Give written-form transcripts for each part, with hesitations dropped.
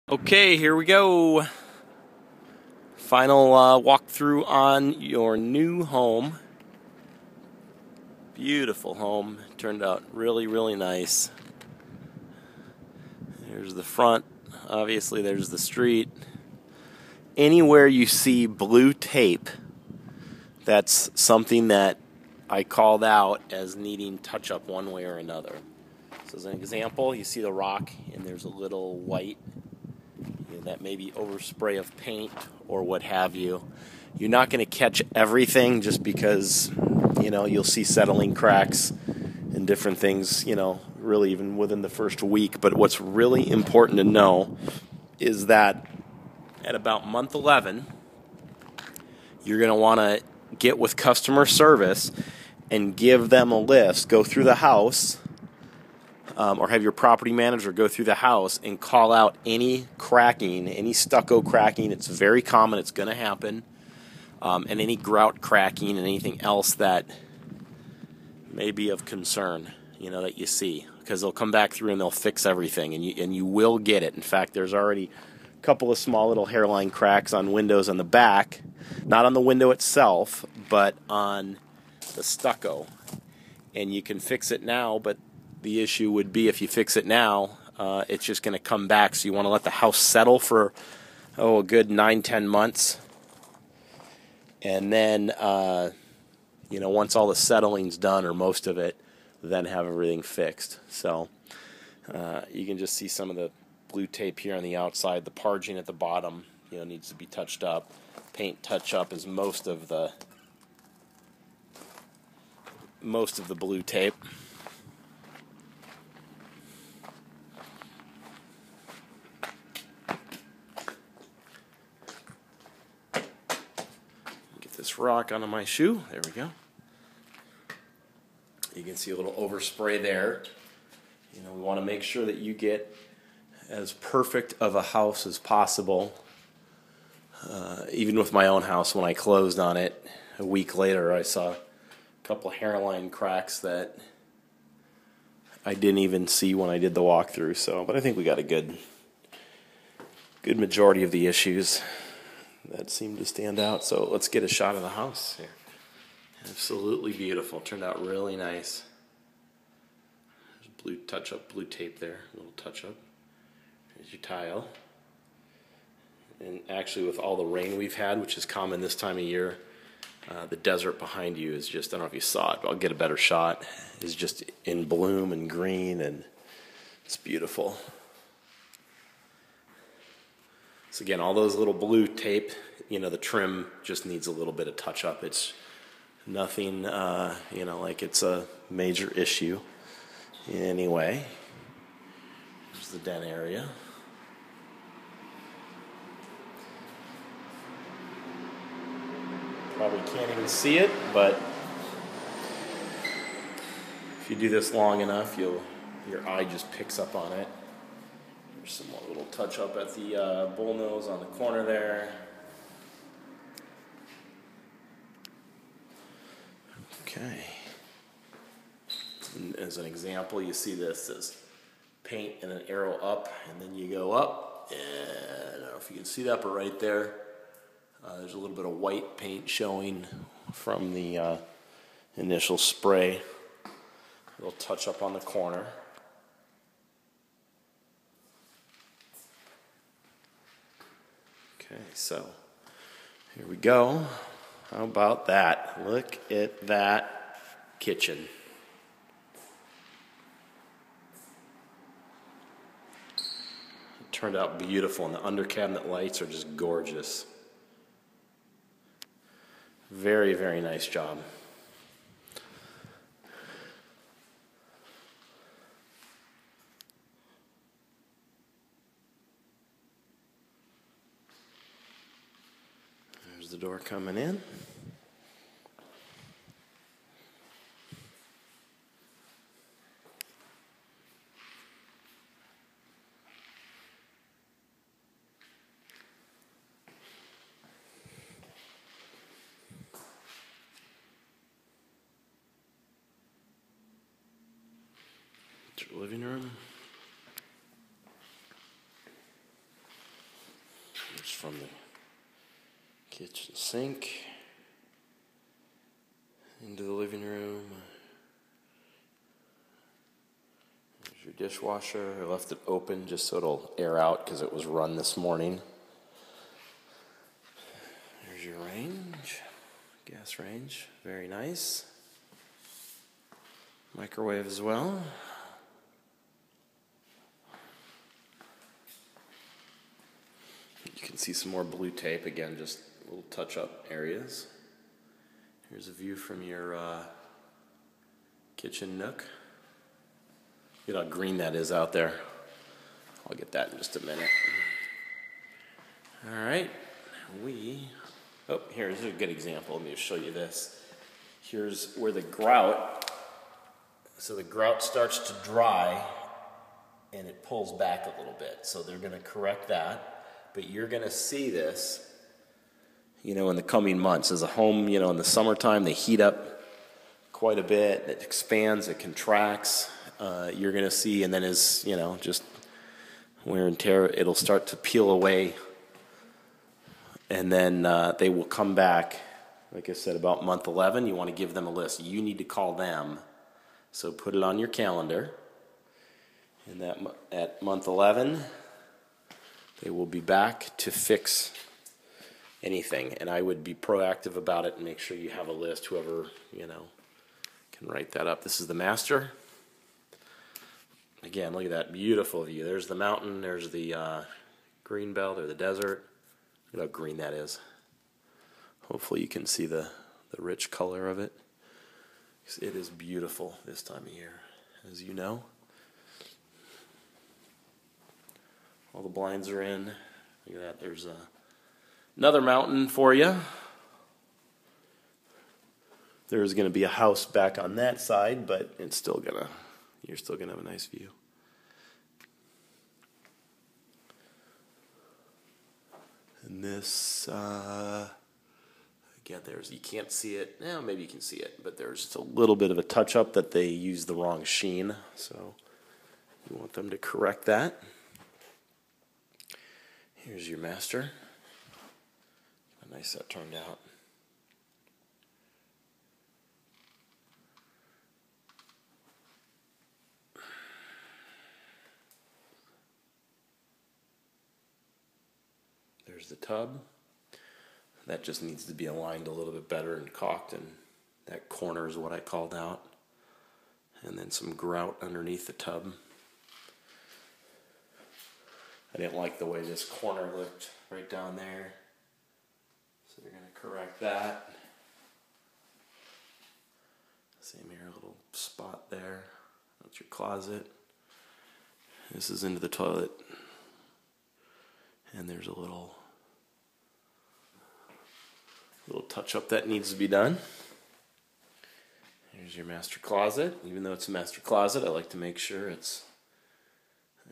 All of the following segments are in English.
Okay, here we go. Final walkthrough on your new home. Beautiful home. Turned out really, really nice. There's the front. Obviously, there's the street. Anywhere you see blue tape, that's something that I called out as needing touch-up one way or another. So as an example, you see the rock and there's a little white. That may be overspray of paint or what have you. You're not going to catch everything just because, you'll see settling cracks and different things, really even within the first week. But what's really important to know is that at about month 11, you're going to want to get with customer service and give them a list, go through the house, or have your property manager go through the house and call out any cracking, any stucco cracking. It's very common. It's going to happen. And any grout cracking and anything else that may be of concern, that you see. Because they'll come back through and they'll fix everything, and you will get it. In fact, there's already a couple of small little hairline cracks on windows on the back. Not on the window itself, but on the stucco. And you can fix it now, but the issue would be if you fix it now, it's just going to come back. So you want to let the house settle for, a good 9-10 months. And then, once all the settling's done, or most of it, then have everything fixed. So you can just see some of the blue tape here on the outside. The parging at the bottom, needs to be touched up. Paint touch-up is most of the blue tape. This rock onto my shoe. There we go. You can see a little overspray there. We want to make sure that you get as perfect of a house as possible. Even with my own house, when I closed on it a week later, I saw a couple hairline cracks that I didn't even see when I did the walkthrough. But I think we got a good majority of the issues that seemed to stand out. So let's get a shot of the house here. Absolutely beautiful. Turned out really nice. There's blue tape there. A little touch-up. There's your tile. And actually, with all the rain we've had, which is common this time of year, the desert behind you is just, I don't know if you saw it, but I'll get a better shot, is just in bloom and green, and it's beautiful. So again, all those little blue tape, the trim just needs a little bit of touch-up. It's nothing, like it's a major issue in any way. There's the dent area. Probably can't even see it, but if you do this long enough, your eye just picks up on it. There's some more little touch up at the bull nose on the corner there. Okay. And as an example, you see this paint and an arrow up, and then you go up, and I don't know if you can see that, but right there, there's a little bit of white paint showing from the initial spray. A little touch up on the corner. Okay, so here we go. How about that? Look at that kitchen. It turned out beautiful, and the under cabinet lights are just gorgeous. Very, very nice job. There's the door coming in. It's your living room. Pictures from the kitchen sink into the living room. There's your dishwasher. I left it open just so it'll air out because it was run this morning. There's your range, gas range, very nice. Microwave as well. You can see some more blue tape, again, just little touch-up areas. Here's a view from your kitchen nook. Look at how green that is out there. I'll get that in just a minute. All right, here's a good example. Let me show you this. Here's where the grout, so the grout starts to dry and it pulls back a little bit. So they're gonna correct that. But you're going to see this, in the coming months. As a home, in the summertime, they heat up quite a bit. It expands, it contracts. You're going to see, and then as, just wear and tear, it'll start to peel away. And then they will come back, like I said, about month 11. You want to give them a list. You need to call them. So put it on your calendar. And that at month 11... they will be back to fix anything, and I would be proactive about it and make sure you have a list, whoever, can write that up. This is the master. Again, look at that beautiful view. There's the mountain, there's the green belt or the desert. Look how green that is. Hopefully you can see the rich color of it. It is beautiful this time of year, as you know. All the blinds are in. Look at that. There's another mountain for you. There's going to be a house back on that side, but you're still gonna have a nice view. And this, again, you can't see it. Now maybe you can see it, but there's just a little bit of a touch-up that they used the wrong sheen, so you want them to correct that. Here's your master. How nice that turned out. There's the tub. That just needs to be aligned a little bit better and caulked, and that corner is what I called out. And then some grout underneath the tub. I didn't like the way this corner looked right down there, so they're going to correct that. Same here, a little spot there. That's your closet. This is into the toilet, and there's a little touch-up that needs to be done. Here's your master closet. Even though it's a master closet, I like to make sure it's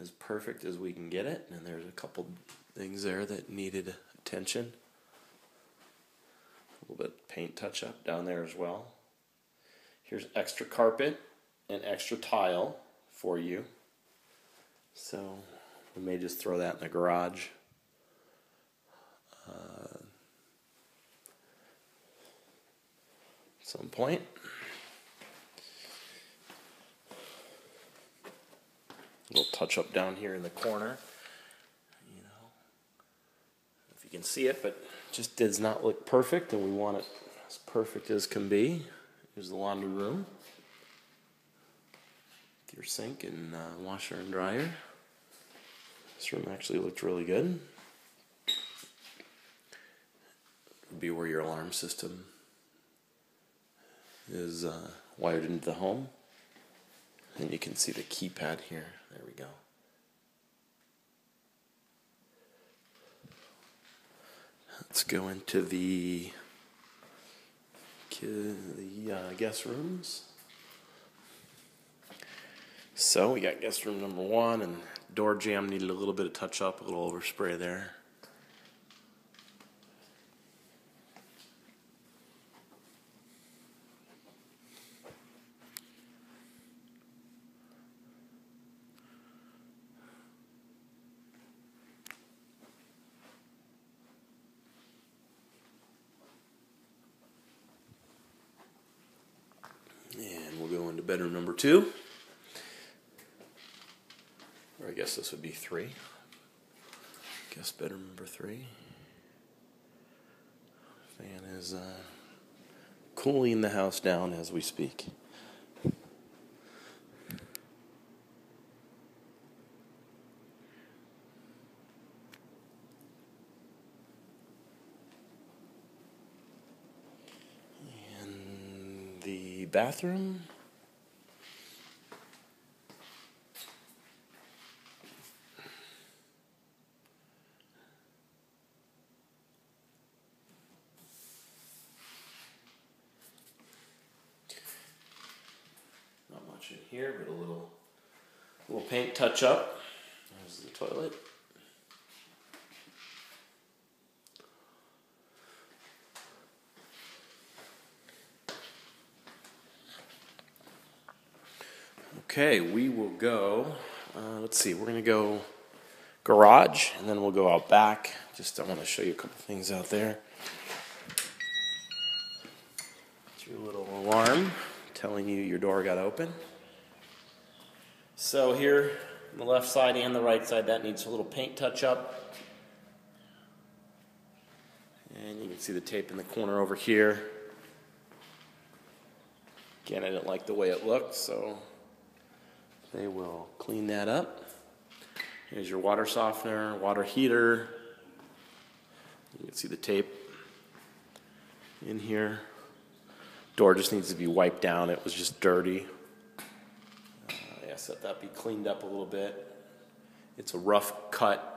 as perfect as we can get it, and there's a couple things there that needed attention. A little bit of paint touch-up down there as well. Here's extra carpet and extra tile for you. So we may just throw that in the garage. At some point. Little touch up down here in the corner, if you can see it, but it just does not look perfect, and we want it as perfect as can be. Here's the laundry room, your sink and washer and dryer. This room actually looked really good. Would be where your alarm system is wired into the home. And you can see the keypad here. There we go. Let's go into the guest rooms. So we got guest room number 1, and door jamb needed a little bit of touch up, a little overspray there. bedroom number 2. Or I guess this would be 3. Guess bedroom number 3. Fan is cooling the house down as we speak. And the bathroom. Not much in here, but a little paint touch up. There's the toilet. Okay, we will go, let's see, we're going to go garage, and then we'll go out back. Just I want to show you a couple things out there. It's your little alarm telling you your door got open. So here, on the left side and the right side, that needs a little paint touch up. And you can see the tape in the corner over here. Again, I didn't like the way it looked, so they will clean that up. Here's your water softener, water heater. You can see the tape in here. Door just needs to be wiped down. It was just dirty. I asked that that be cleaned up a little bit. It's a rough cut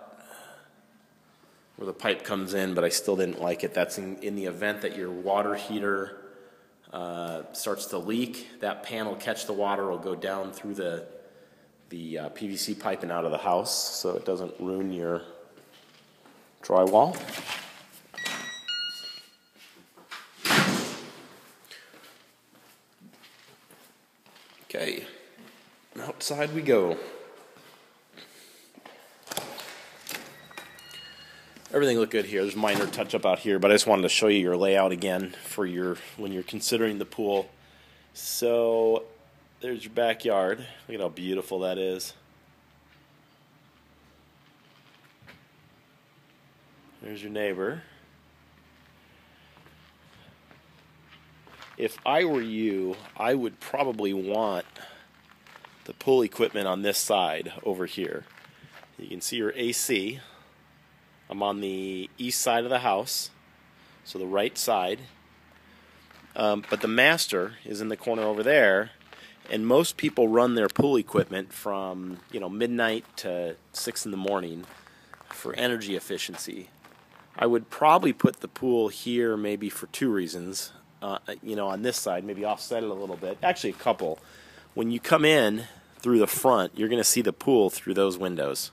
where the pipe comes in, but I still didn't like it. That's in the event that your water heater starts to leak. That pan will catch the water, will go down through the PVC pipe and out of the house, so it doesn't ruin your drywall. Okay, outside we go. Everything looked good here. There's a minor touch up out here, but I just wanted to show you your layout again for when you're considering the pool. So there's your backyard. Look at how beautiful that is. There's your neighbor. If I were you, I would probably want the pool equipment on this side over here. You can see your AC. I'm on the east side of the house, so the right side. But the master is in the corner over there. And most people run their pool equipment from midnight to 6 in the morning for energy efficiency. I would probably put the pool here maybe for 2 reasons. On this side, maybe offset it a little bit. Actually, a couple. When you come in through the front, you're going to see the pool through those windows,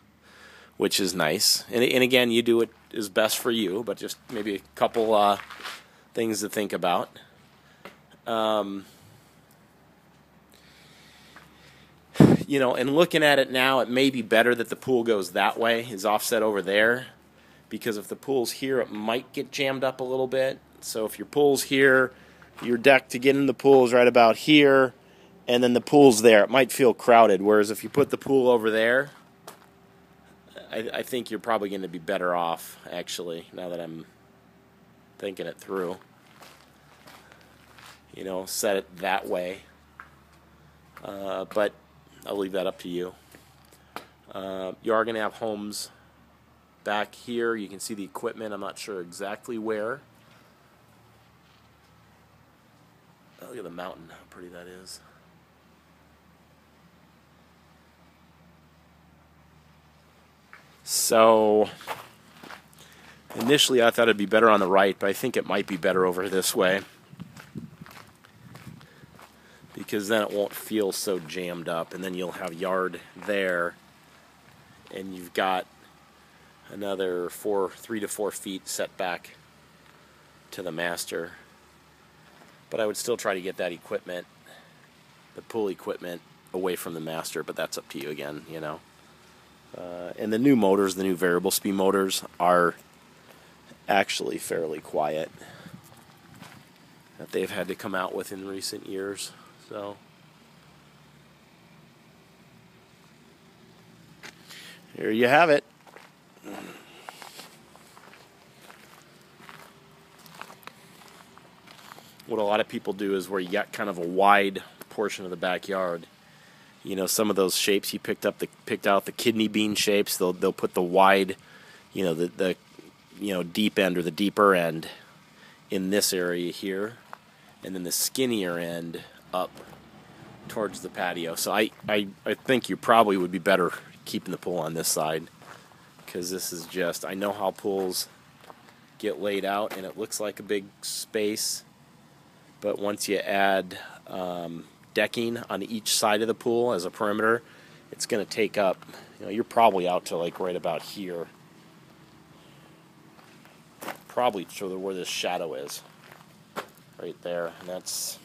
which is nice. And again, you do it is best for you, but just maybe a couple things to think about. And looking at it now, it may be better that the pool goes that way, is offset over there, because if the pool's here, it might get jammed up a little bit. So if your pool's here, your deck to get in the pool is right about here, and then the pool's there, it might feel crowded. Whereas if you put the pool over there, I think you're probably going to be better off, actually, now that I'm thinking it through. Set it that way. But I'll leave that up to you. You are going to have homes back here. You can see the equipment. I'm not sure exactly where. Oh, look at the mountain, how pretty that is. So, initially I thought it'd be better on the right, but I think it might be better over this way, because then it won't feel so jammed up, and then you'll have yard there, and you've got another 3 to 4 feet set back to the master. But I would still try to get that equipment, the pool equipment, away from the master, but that's up to you again, and the new motors, the new variable speed motors, are actually fairly quiet that they've had to come out with in recent years. So Here you have it. What a lot of people do is where you got kind of a wide portion of the backyard. You know, some of those shapes you picked out the kidney bean shapes. They'll put the wide, you know, the deep end or the deeper end in this area here, and then the skinnier end up towards the patio. So I think you probably would be better keeping the pool on this side, because this is just, I know how pools get laid out and it looks like a big space, but once you add decking on each side of the pool as a perimeter, it's going to take up, you know, you're probably out to like right about here, probably to where this shadow is, right there, and that's,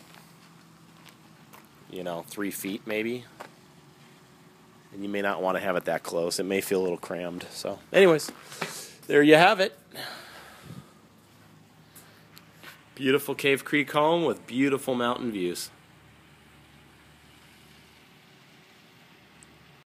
you know, 3 feet maybe, and you may not want to have it that close. It may feel a little crammed. So anyways, there you have it. Beautiful Cave Creek home with beautiful mountain views.